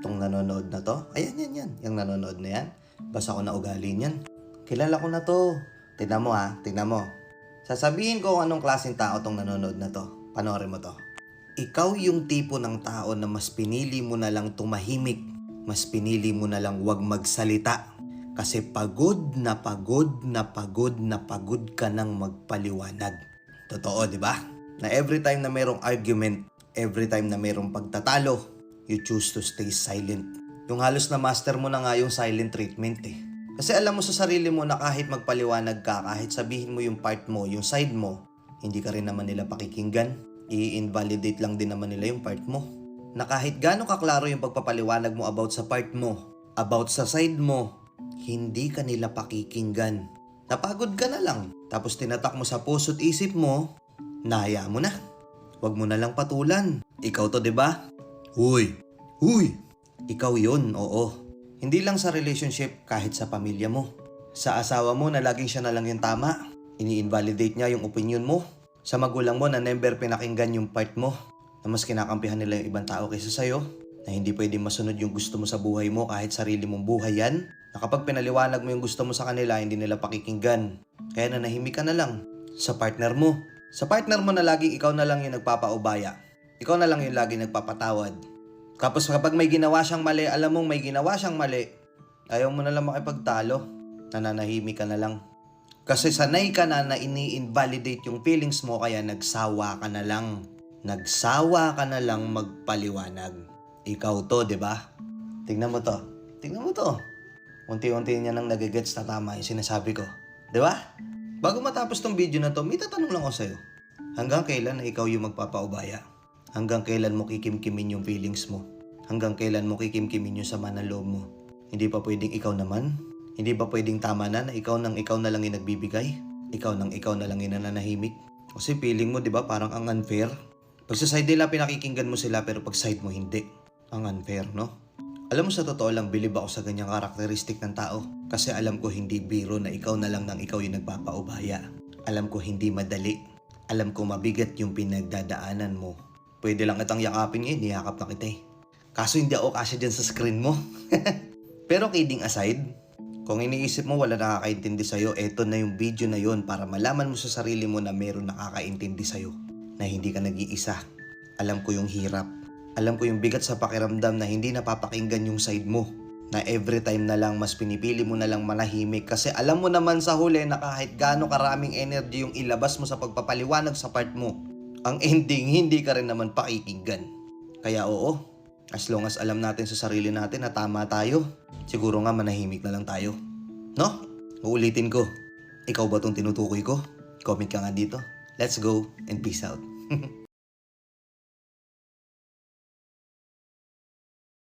Tong nanonood na to. Ayan, yan. Yung nanonood na yan. Basta ko na ugali niyan. Kilala ko na to. Tignan mo ha, tignan mo. Sasabihin ko kung anong klaseng tao tong nanonood na to. Panoorin mo to. Ikaw yung tipo ng tao na mas pinili mo na lang tumahimik. Mas pinili mo na lang wag magsalita. Kasi pagod na pagod na pagod na pagod ka nang magpaliwanag. Totoo, di ba? Na every time na mayroong argument, every time na mayroong pagtatalo, you choose to stay silent. Yung halos na master mo na nga yung silent treatment eh. Kasi alam mo sa sarili mo na kahit magpaliwanag ka, kahit sabihin mo yung part mo, yung side mo, hindi ka rin naman nila pakikinggan. I-invalidate lang din naman nila yung part mo. Na kahit gaano kaklaro yung pagpapaliwanag mo about sa part mo, about sa side mo, hindi ka nila pakikinggan. Napagod ka na lang. Tapos tinatak mo sa puso't isip mo, nahaya mo na. Huwag mo na lang patulan. Ikaw to, 'di ba? Huy! Ikaw 'yon, oo. Hindi lang sa relationship, kahit sa pamilya mo. Sa asawa mo na laging siya na lang yung tama. Ini-invalidate niya yung opinion mo. Sa magulang mo na never pinakinggan yung part mo. Na mas kinakampihan nila yung ibang tao kaysa sa'yo. Na hindi pwedeng masunod yung gusto mo sa buhay mo kahit sarili mong buhay yan. Na kapag pinaliwanag mo yung gusto mo sa kanila, hindi nila pakikinggan. Kaya nanahimik ka na lang. Sa partner mo. Sa partner mo na laging ikaw na lang yung nagpapaubaya. Ikaw na lang yung laging nagpapatawad. Tapos kapag may ginawa siyang mali, alam mong may ginawa siyang mali, ayaw mo na lang makipagtalo. Nananahimik ka na lang. Kasi sanay ka na ini-invalidate yung feelings mo, kaya nagsawa ka na lang. Nagsawa ka na lang magpaliwanag. Ikaw to, di ba? Tingnan mo to. Unti-unti niya nang nagigets na tama yung sinasabi ko. Di ba? Bago matapos tong video na to, may tatanong lang ako sa'yo. Hanggang kailan na ikaw yung magpapaubaya? Hanggang kailan mo kikimkimin yung feelings mo? Hanggang kailan mo kikimkimin yung sama ng loob mo? Hindi pa pwedeng ikaw naman? Hindi ba pwedeng tama na ikaw na lang yung nagbibigay? Ikaw na lang yung nananahimik? Kasi feeling mo, di ba, parang ang unfair? Pag sa side nila, pinakikinggan mo sila, pero pag side mo, hindi. Ang unfair, no? Alam mo, sa totoo lang, bilib ako sa ganyang karakteristik ng tao. Kasi alam ko hindi biro na ikaw na lang nang ikaw yung nagpapaubaya. Alam ko hindi madali. Alam ko mabigat yung pinagdadaanan mo. Pwede lang kitang yakapin ngayon, niyakap na kita eh. Kaso hindi ako kasya dyan sa screen mo. Pero kidding aside, kung iniisip mo wala nakakaintindi sa'yo, eto na yung video na yon para malaman mo sa sarili mo na meron nakakaintindi sa'yo. Na hindi ka nag-iisa. Alam ko yung hirap. Alam ko yung bigat sa pakiramdam na hindi napapakinggan yung side mo. Na every time na lang mas pinipili mo na lang manahimik. Kasi alam mo naman sa huli na kahit gaano karaming energy yung ilabas mo sa pagpapaliwanag sa part mo, ang ending hindi ka rin naman pakikinggan. Kaya oo, as long as alam natin sa sarili natin na tama tayo, siguro nga manahimik na lang tayo. No? Uulitin ko. Ikaw ba tong tinutukoy ko? Comment ka nga dito. Let's go and peace out.